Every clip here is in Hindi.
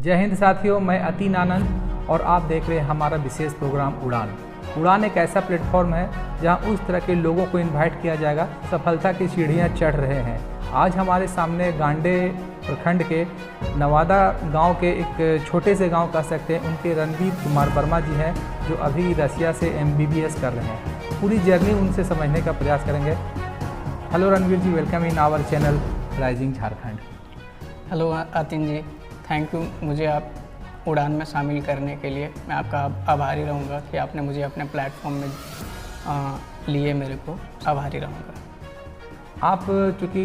जय हिंद साथियों, मैं अतीन आनंद और आप देख रहे हैं हमारा विशेष प्रोग्राम उड़ान। उड़ान एक ऐसा प्लेटफॉर्म है जहां उस तरह के लोगों को इनवाइट किया जाएगा सफलता की सीढ़ियां चढ़ रहे हैं। आज हमारे सामने गांडे प्रखंड के नवादा गांव के एक छोटे से गांव कह सकते हैं, उनके रणवीर कुमार वर्मा जी हैं जो अभी रसिया से MBBS कर रहे हैं। पूरी जर्नी उनसे समझने का प्रयास करेंगे। Hello Ranveer ji, welcome in our channel rising Jharkhand. Hello Ateen ji, thank you मुझे आप उड़ान में शामिल करने के लिए। मैं आपका आभारी रहूँगा कि आपने मुझे अपने प्लेटफॉर्म में लिए, मेरे को आभारी रहूँगा। आप चूँकि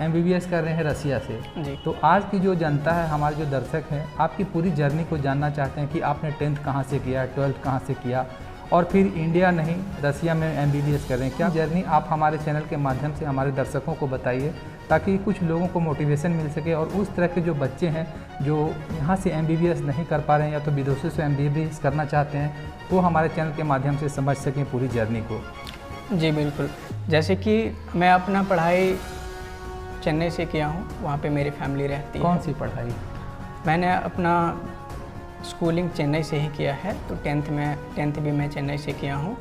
MBBS कर रहे हैं रसिया से जी, तो आज की जो जनता है, हमारे जो दर्शक हैं, आपकी पूरी जर्नी को जानना चाहते हैं कि आपने 10th कहाँ से किया, 12th कहाँ से किया और फिर इंडिया नहीं रसिया में MBBS कर रहे हैं। क्या जर्नी आप हमारे चैनल के माध्यम से हमारे दर्शकों को बताइए ताकि कुछ लोगों को मोटिवेशन मिल सके और उस तरह के जो बच्चे हैं जो यहाँ से MBBS नहीं कर पा रहे हैं या तो विदेशों से MBBS करना चाहते हैं, वो हमारे चैनल के माध्यम से समझ सकें पूरी जर्नी को। जी बिल्कुल। जैसे कि मैं अपना पढ़ाई चेन्नई से किया हूँ, वहाँ पे मेरी फैमिली रहती है। कौन सी पढ़ाई? मैंने अपना स्कूलिंग चेन्नई से ही किया है, तो 10th भी मैं चेन्नई से किया हूँ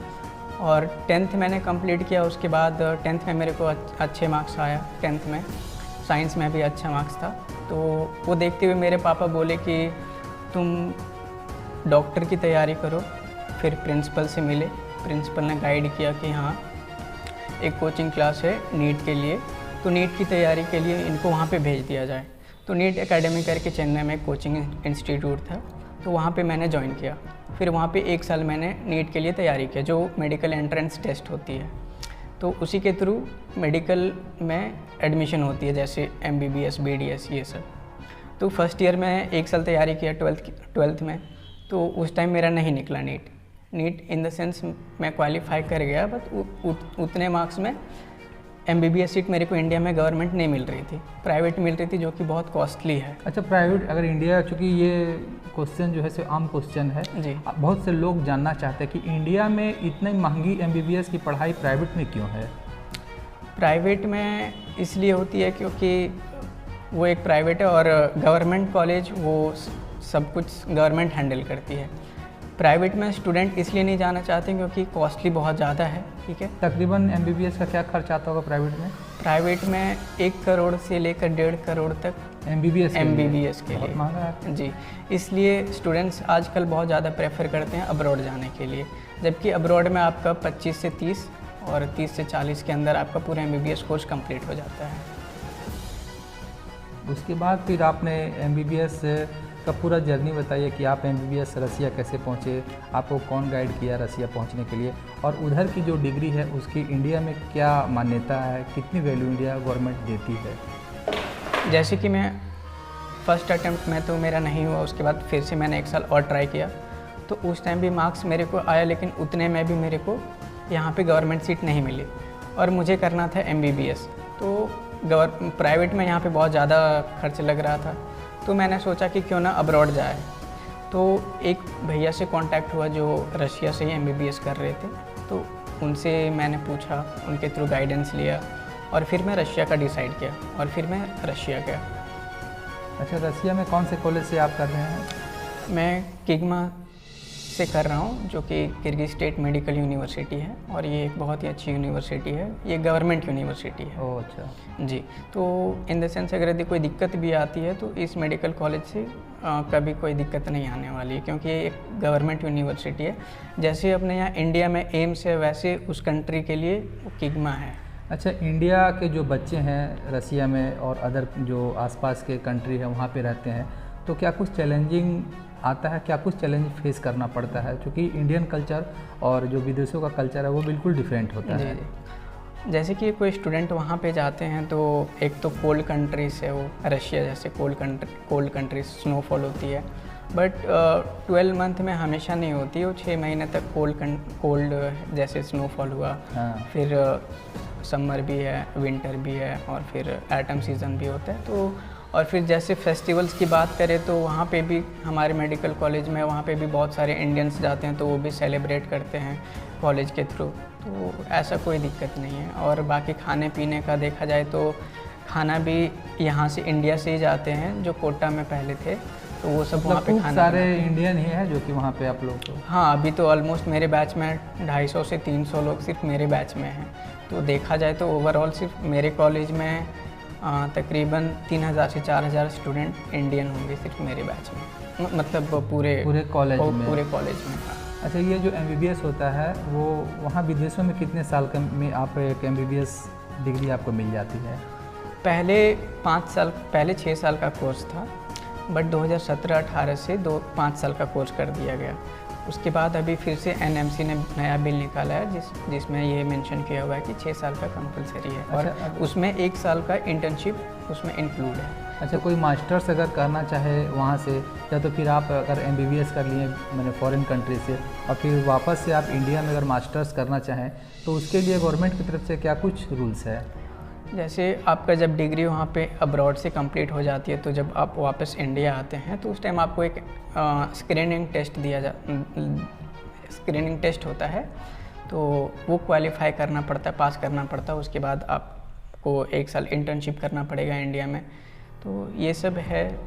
और 10th मैंने कंप्लीट किया। उसके बाद 10th में मेरे को अच्छे मार्क्स आया। 10th में साइंस में भी अच्छा मार्क्स था, तो वो देखते हुए मेरे पापा बोले कि तुम डॉक्टर की तैयारी करो। फिर प्रिंसिपल से मिले, प्रिंसिपल ने गाइड किया कि हाँ एक कोचिंग क्लास है नीट के लिए, तो नीट की तैयारी के लिए इनको वहाँ पे भेज दिया जाए। तो नीट एकेडमी करके चेन्नई में कोचिंग इंस्टीट्यूट था, तो वहाँ पे मैंने ज्वाइन किया। फिर वहाँ पे 1 साल मैंने नीट के लिए तैयारी की, जो मेडिकल एंट्रेंस टेस्ट होती है, तो उसी के थ्रू मेडिकल में एडमिशन होती है, जैसे MBBS BDS ये सब। तो फर्स्ट ईयर में 1 साल तैयारी किया 12th में, तो उस टाइम मेरा नहीं निकला नीट इन द सेंस मैं क्वालिफाई कर गया, बट उतने मार्क्स में MBBS सीट मेरे को इंडिया में गवर्नमेंट नहीं मिल रही थी, प्राइवेट मिल रही थी, जो कि बहुत कॉस्टली है। अच्छा, प्राइवेट अगर इंडिया, चूँकि ये क्वेश्चन जो है सो आम क्वेश्चन है जी, बहुत से लोग जानना चाहते हैं कि इंडिया में इतनी महंगी MBBS की पढ़ाई प्राइवेट में क्यों है? प्राइवेट में इसलिए होती है क्योंकि वो एक प्राइवेट है और गवर्नमेंट कॉलेज वो सब कुछ गवर्नमेंट हैंडल करती है। प्राइवेट में स्टूडेंट इसलिए नहीं जाना चाहते क्योंकि कॉस्टली बहुत ज़्यादा है। ठीक है, तकरीबन MBBS का क्या खर्च आता होगा प्राइवेट में? प्राइवेट में 1 करोड़ से लेकर 1.5 करोड़ तक MBBS के लिए महंगा है। जी, इसलिए स्टूडेंट्स आजकल बहुत ज़्यादा प्रेफर करते हैं अब्रॉड जाने के लिए, जबकि अब्रॉड में आपका 25 से 30 और 30 से 40 के अंदर आपका पूरा MBBS कोर्स कंप्लीट हो जाता है। उसके बाद फिर आपने MBBS का पूरा जर्नी बताइए कि आप MBBS रसिया कैसे पहुँचे, आपको कौन गाइड किया रसिया पहुँचने के लिए, और उधर की जो डिग्री है उसकी इंडिया में क्या मान्यता है, कितनी वैल्यू इंडिया गवर्नमेंट देती है? जैसे कि मैं फर्स्ट अटैम्प्ट में तो मेरा नहीं हुआ, उसके बाद फिर से मैंने 1 साल और ट्राई किया, तो उस टाइम भी मार्क्स मेरे को आया, लेकिन उतने में भी मेरे को यहाँ पे गवर्नमेंट सीट नहीं मिली और मुझे करना था MBBS। तो प्राइवेट में यहाँ पे बहुत ज़्यादा खर्च लग रहा था, तो मैंने सोचा कि क्यों ना अब्रॉड जाए। तो एक भैया से कांटेक्ट हुआ जो रशिया से ही MBBS कर रहे थे, तो उनसे मैंने पूछा, उनके थ्रू गाइडेंस लिया और फिर मैं रशिया का डिसाइड किया और फिर मैं रशिया गया। अच्छा, रसिया में कौन से कॉलेज से आप कर रहे हैं? मैं किग्मा से कर रहा हूँ, जो कि किर्गिज स्टेट मेडिकल यूनिवर्सिटी है और ये एक बहुत ही अच्छी यूनिवर्सिटी है, ये गवर्नमेंट यूनिवर्सिटी है। ओह अच्छा। जी, तो इन द सेंस अगर यदि कोई दिक्कत भी आती है तो इस मेडिकल कॉलेज से कभी कोई दिक्कत नहीं आने वाली है, क्योंकि ये एक गवर्नमेंट यूनिवर्सिटी है। जैसे अपने यहाँ इंडिया में एम्स है, वैसे उस कंट्री के लिए किग्मा है। अच्छा, इंडिया के जो बच्चे हैं रसिया में और अदर जो आसपास के कंट्री है वहाँ पे रहते हैं, तो क्या कुछ चैलेंजिंग आता है, क्या कुछ चैलेंज फेस करना पड़ता है? क्योंकि इंडियन कल्चर और जो विदेशों का कल्चर है वो बिल्कुल डिफरेंट होता है। जी, जैसे कि कोई स्टूडेंट वहाँ पे जाते हैं तो एक तो कोल्ड कंट्री से, वो रशिया जैसे कोल्ड कंट्री स्नोफॉल होती है, बट 12 मंथ में हमेशा नहीं होती, वो 6 महीने तक कोल्ड जैसे स्नोफॉल हुआ। हाँ। फिर समर भी है, विंटर भी है और फिर ऑटम सीज़न भी होता है। तो और फिर जैसे फेस्टिवल्स की बात करें तो वहाँ पे भी हमारे मेडिकल कॉलेज में वहाँ पे भी बहुत सारे इंडियंस जाते हैं, तो वो भी सेलिब्रेट करते हैं कॉलेज के थ्रू, तो ऐसा कोई दिक्कत नहीं है। और बाकी खाने पीने का देखा जाए तो खाना भी यहाँ से इंडिया से ही जाते हैं, जो कोटा में पहले थे, तो वो सब वहाँ पे खूब खाना सारे बनाते हैं। इंडियन ही हैं जो कि वहाँ पे आप लोग को। हाँ, अभी तो ऑलमोस्ट मेरे बैच में 250 से 300 लोग सिर्फ मेरे बैच में हैं। तो देखा जाए तो ओवरऑल सिर्फ मेरे कॉलेज में तकरीबन 3000 से 4000 स्टूडेंट इंडियन होंगे सिर्फ मेरे बैच में, मतलब पूरे कॉलेज में। पूरे कॉलेज में। अच्छा, ये जो MBBS होता है वो वहाँ विदेशों में कितने साल का में आप एक MBBS डिग्री आपको मिल जाती है? पहले 5 साल, पहले 6 साल का कोर्स था, बट 2017-18 से 5 साल का कोर्स कर दिया गया। उसके बाद अभी फिर से NMC ने नया बिल निकाला है जिसमें ये मेंशन किया हुआ है कि 6 साल का कंपलसरी है। और उसमें 1 साल का इंटर्नशिप उसमें इंक्लूड है। अच्छा, कोई मास्टर्स अगर करना चाहे वहाँ से, या तो फिर आप अगर MBBS कर लिए मैंने फॉरेन कंट्री से और फिर वापस से आप इंडिया में अगर मास्टर्स करना चाहें तो उसके लिए गवर्नमेंट की तरफ से क्या कुछ रूल्स है? जैसे आपका जब डिग्री वहाँ पे अब्रॉड से कंप्लीट हो जाती है, तो जब आप वापस इंडिया आते हैं तो उस टाइम आपको एक स्क्रीनिंग टेस्ट होता है, तो वो क्वालिफाई करना पड़ता है, पास करना पड़ता है। उसके बाद आपको 1 साल इंटर्नशिप करना पड़ेगा इंडिया में। तो ये सब है।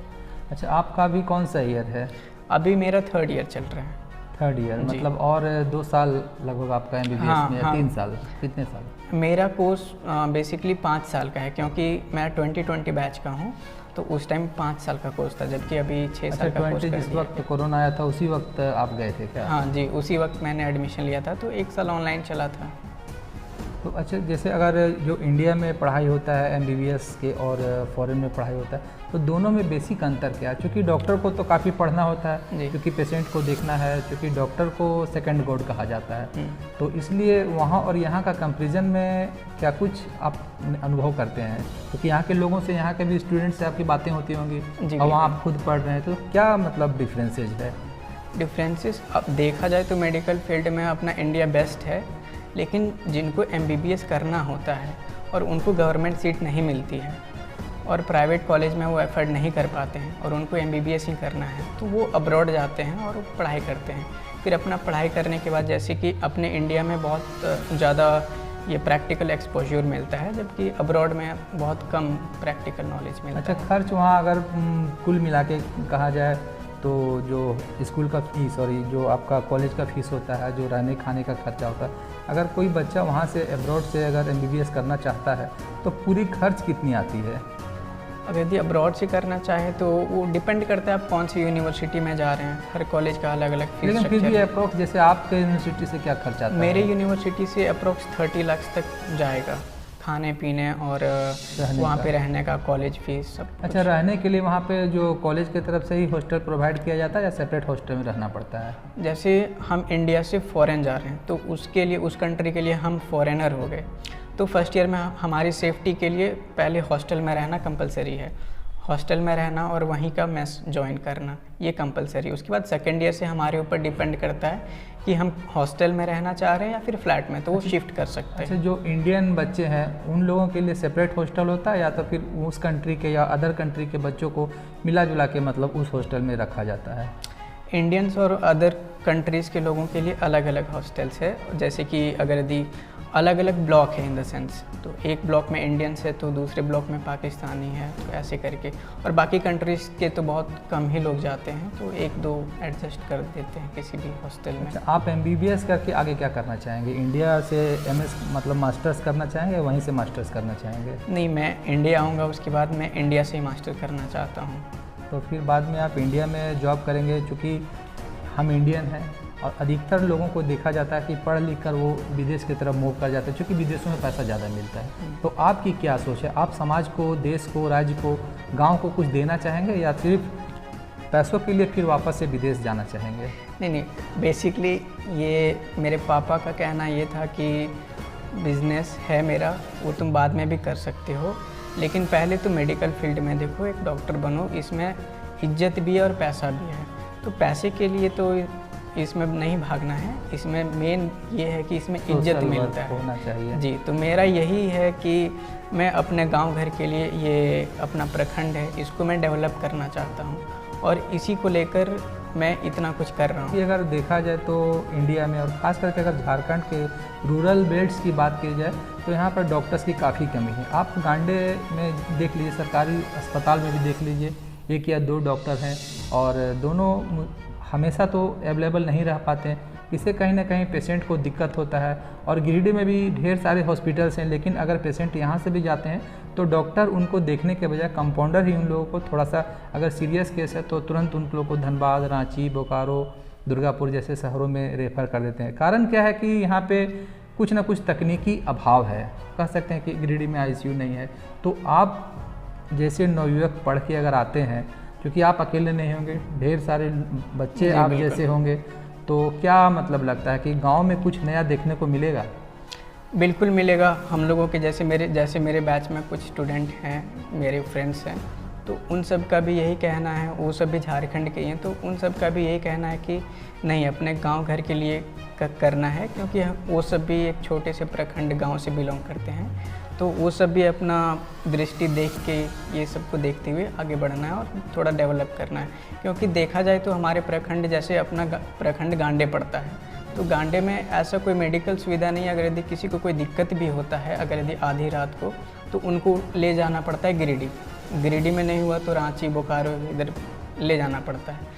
अच्छा, आपका भी कौन सा ईयर है? अभी मेरा 3rd ईयर चल रहा है। 3rd ईयर, मतलब और 2 साल लगभग आपका MBBS में, 3 साल, कितने साल? मेरा कोर्स बेसिकली 5 साल का है, क्योंकि मैं 2020 बैच का हूँ, तो उस टाइम 5 साल का कोर्स था, जबकि अभी 6 साल का कोर्स कर दिया। जिस वक्त कोरोना आया था उसी वक्त आप गए थे क्या? हाँ जी, उसी वक्त मैंने एडमिशन लिया था, तो 1 साल ऑनलाइन चला था। तो अच्छा, जैसे अगर जो इंडिया में पढ़ाई होता है MBBS के और फॉरेन में पढ़ाई होता है, तो दोनों में बेसिक अंतर क्या है? क्योंकि डॉक्टर को तो काफ़ी पढ़ना होता है, क्योंकि पेशेंट को देखना है, क्योंकि डॉक्टर को सेकंड गॉड कहा जाता है, तो इसलिए वहाँ और यहाँ का कंपैरिजन में क्या कुछ आप अनुभव करते हैं? क्योंकि यहाँ के लोगों से, यहाँ के भी स्टूडेंट से आपकी बातें होती होंगी और वहाँ आप खुद पढ़ रहे हैं, तो क्या मतलब डिफरेंसेज है? डिफरेंसेस अब देखा जाए तो मेडिकल फील्ड में अपना इंडिया बेस्ट है, लेकिन जिनको MBBS करना होता है और उनको गवर्नमेंट सीट नहीं मिलती है और प्राइवेट कॉलेज में वो एफर्ट नहीं कर पाते हैं और उनको MBBS ही करना है, तो वो अब्रॉड जाते हैं और पढ़ाई करते हैं। फिर अपना पढ़ाई करने के बाद जैसे कि अपने इंडिया में बहुत ज़्यादा ये प्रैक्टिकल एक्सपोज्योर मिलता है, जबकि अब्रॉड में बहुत कम प्रैक्टिकल नॉलेज मिलता है। अच्छा, खर्च वहाँ अगर कुल मिला के कहा जाए तो जो स्कूल का फीस और जो आपका कॉलेज का फीस होता है, जो रहने खाने का खर्चा होता है, अगर कोई बच्चा वहाँ से अब्रॉड से अगर MBBS करना चाहता है तो पूरी खर्च कितनी आती है? अगर यदि अब्रॉड से करना चाहे तो वो डिपेंड करता है आप कौन सी यूनिवर्सिटी में जा रहे हैं, हर कॉलेज का अलग अलग फीस। लेकिन फिर भी अप्रोक्स, जैसे आपके यूनिवर्सिटी से क्या खर्चा आता है? मेरे यूनिवर्सिटी से अप्रोक्स 30 लाख तक जाएगा, खाने पीने और वहाँ पे रहने का, कॉलेज फीस सब। अच्छा, रहने के लिए वहाँ पे जो कॉलेज की तरफ से ही हॉस्टल प्रोवाइड किया जाता है या सेपरेट हॉस्टल में रहना पड़ता है? जैसे हम इंडिया से फॉरेन जा रहे हैं तो उसके लिए, उस कंट्री के लिए हम फॉरेनर हो गए, तो फर्स्ट ईयर में हमारी सेफ्टी के लिए पहले हॉस्टल में रहना कंपलसरी है। हॉस्टल में रहना और वहीं का मेस ज्वाइन करना ये कंपलसरी। उसके बाद सेकेंड ईयर से हमारे ऊपर डिपेंड करता है कि हम हॉस्टल में रहना चाह रहे हैं या फिर फ्लैट में, तो वो शिफ्ट कर सकते हैं। अच्छा, जो इंडियन बच्चे हैं उन लोगों के लिए सेपरेट हॉस्टल होता है या तो फिर उस कंट्री के या अदर कंट्री के बच्चों को मिला जुला के मतलब उस हॉस्टल में रखा जाता है? इंडियंस और अदर कंट्रीज़ के लोगों के लिए अलग अलग हॉस्टल्स है। जैसे कि अगर यदि अलग अलग ब्लॉक है इन द सेंस, तो एक ब्लॉक में इंडियंस है तो दूसरे ब्लॉक में पाकिस्तानी है, तो ऐसे करके। और बाकी कंट्रीज़ के तो बहुत कम ही लोग जाते हैं, तो 1-2 एडजस्ट कर देते हैं किसी भी हॉस्टल में। अच्छा, आप MBBS करके आगे क्या करना चाहेंगे? इंडिया से MS मतलब मास्टर्स करना चाहेंगे या वहीं से मास्टर्स करना चाहेंगे? नहीं, मैं इंडिया आऊँगा, उसके बाद मैं इंडिया से ही मास्टर करना चाहता हूँ। तो फिर बाद में आप इंडिया में जॉब करेंगे, चूँकि हम इंडियन हैं और अधिकतर लोगों को देखा जाता है कि पढ़ लिख कर वो विदेश की तरफ मूव कर जाते हैं, क्योंकि विदेशों में पैसा ज़्यादा मिलता है। तो आपकी क्या सोच है? आप समाज को, देश को, राज्य को, गांव को कुछ देना चाहेंगे या सिर्फ पैसों के लिए फिर वापस से विदेश जाना चाहेंगे? नहीं, बेसिकली ये मेरे पापा का कहना ये था कि बिज़नेस है मेरा, वो तुम बाद में भी कर सकते हो, लेकिन पहले तो मेडिकल फील्ड में देखो, एक डॉक्टर बनो, इसमें इज्जत भी है और पैसा भी है। तो पैसे के लिए तो इसमें नहीं भागना है, इसमें मेन ये है कि इसमें इज्जत मिलता है, होना चाहिए जी। तो मेरा यही है कि मैं अपने गांव घर के लिए, ये अपना प्रखंड है, इसको मैं डेवलप करना चाहता हूँ और इसी को लेकर मैं इतना कुछ कर रहा हूँ। अगर देखा जाए तो इंडिया में और ख़ास करके अगर झारखंड के रूरल बेल्ट्स की बात की जाए तो यहाँ पर डॉक्टर्स की काफ़ी कमी है। आप गांडे में देख लीजिए, सरकारी अस्पताल में भी देख लीजिए, 1 या 2 डॉक्टर हैं और दोनों हमेशा तो अवेलेबल नहीं रह पाते हैं। इससे कहीं ना कहीं पेशेंट को दिक्कत होता है। और गिरिडीह में भी ढेर सारे हॉस्पिटल्स हैं, लेकिन अगर पेशेंट यहाँ से भी जाते हैं तो डॉक्टर उनको देखने के बजाय कंपाउंडर ही उन लोगों को थोड़ा सा, अगर सीरियस केस है तो तुरंत उन लोगों को धनबाद, रांची, बोकारो, दुर्गापुर जैसे शहरों में रेफ़र कर देते हैं। कारण क्या है कि यहाँ पे कुछ ना कुछ तकनीकी अभाव है। कह सकते हैं कि गिरिडीह में ICU नहीं है। तो आप जैसे नवयुवक पढ़ के अगर आते हैं, क्योंकि आप अकेले नहीं होंगे, ढेर सारे बच्चे आप जैसे होंगे, तो क्या मतलब लगता है कि गांव में कुछ नया देखने को मिलेगा? बिल्कुल मिलेगा। हम लोगों के जैसे मेरे बैच में कुछ स्टूडेंट हैं, मेरे फ्रेंड्स हैं, तो उन सब का भी यही कहना है, वो सब भी झारखंड के ही हैं, तो उन सब का भी यही कहना है कि नहीं, अपने गांव घर के लिए करना है, क्योंकि वो सब भी एक छोटे से प्रखंड गांव से बिलोंग करते हैं। तो वो सब भी अपना दृष्टि देख के, ये सब को देखते हुए आगे बढ़ना है और थोड़ा डेवलप करना है। क्योंकि देखा जाए तो हमारे प्रखंड, जैसे अपना प्रखंड गांडे पड़ता है, तो गांडे में ऐसा कोई मेडिकल सुविधा नहीं है। अगर यदि किसी को कोई दिक्कत भी होता है, अगर यदि आधी रात को, तो उनको ले जाना पड़ता है गिरिडीह। गिरिडीह में नहीं हुआ तो रांची, बोकारो इधर ले जाना पड़ता है।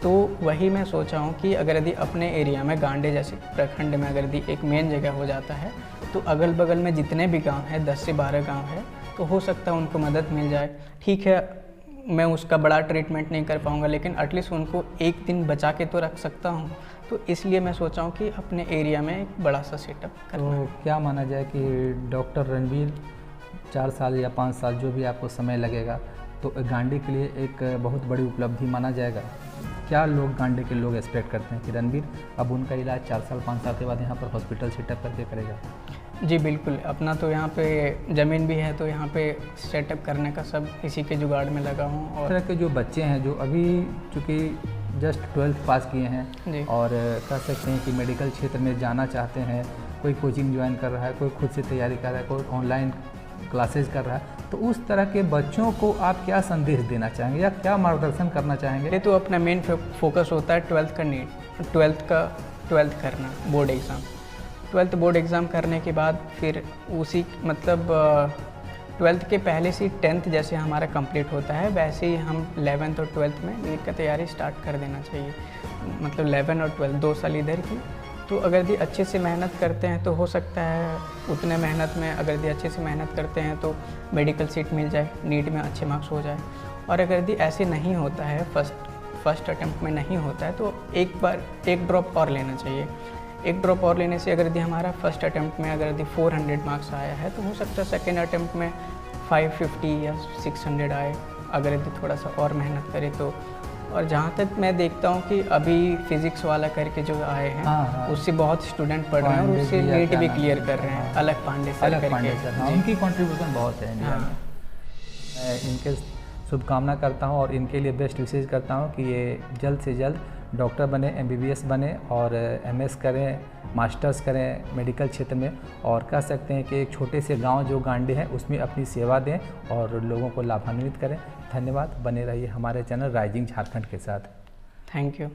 तो वही मैं सोचा हूँ कि अगर यदि अपने एरिया में, गांडे जैसे प्रखंड में अगर यदि एक मेन जगह हो जाता है, तो अगल बगल में जितने भी गांव हैं, 10 से 12 गांव है, तो हो सकता है उनको मदद मिल जाए। ठीक है, मैं उसका बड़ा ट्रीटमेंट नहीं कर पाऊँगा, लेकिन एटलीस्ट उनको एक दिन बचा के तो रख सकता हूँ। तो इसलिए मैं सोचा हूँ कि अपने एरिया में एक बड़ा सा सेटअप करना है। क्या माना जाए कि डॉक्टर रणबीर 4 साल या 5 साल जो भी आपको समय लगेगा, तो गांडे के लिए एक बहुत बड़ी उपलब्धि माना जाएगा? क्या लोग, गांडे के लोग एक्सपेक्ट करते हैं कि रणबीर अब उनका इलाज 4 साल 5 साल के बाद यहाँ पर हॉस्पिटल सेटअप करके करेगा? जी बिल्कुल, अपना तो यहाँ पे ज़मीन भी है, तो यहाँ पे सेटअप करने का सब इसी के जुगाड़ में लगा हूँ। और तरह के जो बच्चे हैं जो अभी चूँकि जस्ट 12th पास किए हैं और कह सकते हैं कि मेडिकल क्षेत्र में जाना चाहते हैं, कोई कोचिंग ज्वाइन कर रहा है, कोई खुद से तैयारी कर रहा है, कोई ऑनलाइन क्लासेज कर रहा है, तो उस तरह के बच्चों को आप क्या संदेश देना चाहेंगे या क्या मार्गदर्शन करना चाहेंगे? ये तो अपना मेन फोकस होता है 12th का नीट, 12th करना, board exam. 12th board exam करने के बाद फिर उसी मतलब 12th के पहले से 10th जैसे हमारा कंप्लीट होता है, वैसे ही हम 11th और 12th में नीट का तैयारी स्टार्ट कर देना चाहिए। मतलब 11 और 12 2 साल इधर की। तो अगर यदि अच्छे से मेहनत करते हैं तो हो सकता है उतने मेहनत में, अगर यदि अच्छे से मेहनत करते हैं तो मेडिकल सीट मिल जाए, नीट में अच्छे मार्क्स हो जाए। और अगर यदि ऐसे नहीं होता है, फर्स्ट अटैम्प्ट में नहीं होता है, तो एक ड्रॉप और लेना चाहिए। एक ड्रॉप और लेने से अगर यदि हमारा फर्स्ट अटैम्प्ट में अगर यदि 400 मार्क्स आया है, तो हो सकता है सेकेंड अटैम्प्ट में 550 या 600 आए, अगर यदि थोड़ा सा और मेहनत करें तो। और जहाँ तक मैं देखता हूँ कि अभी फिज़िक्स वाला करके जो आए हैं, उससे बहुत स्टूडेंट पढ़ रहे हैं और उससे नीट भी क्लियर कर रहे हैं। अलग पांडे सर करके, उनकी कंट्रीब्यूशन बहुत है इंडिया में। मैं इनके शुभकामना करता हूँ और इनके लिए बेस्ट विशेष करता हूँ कि ये जल्द से जल्द डॉक्टर बने, MBBS बने और MS करें, मास्टर्स करें मेडिकल क्षेत्र में। और कह सकते हैं कि एक छोटे से गांव जो गांडे हैं उसमें अपनी सेवा दें और लोगों को लाभान्वित करें। धन्यवाद, बने रहिए हमारे चैनल राइजिंग झारखंड के साथ। Thank you.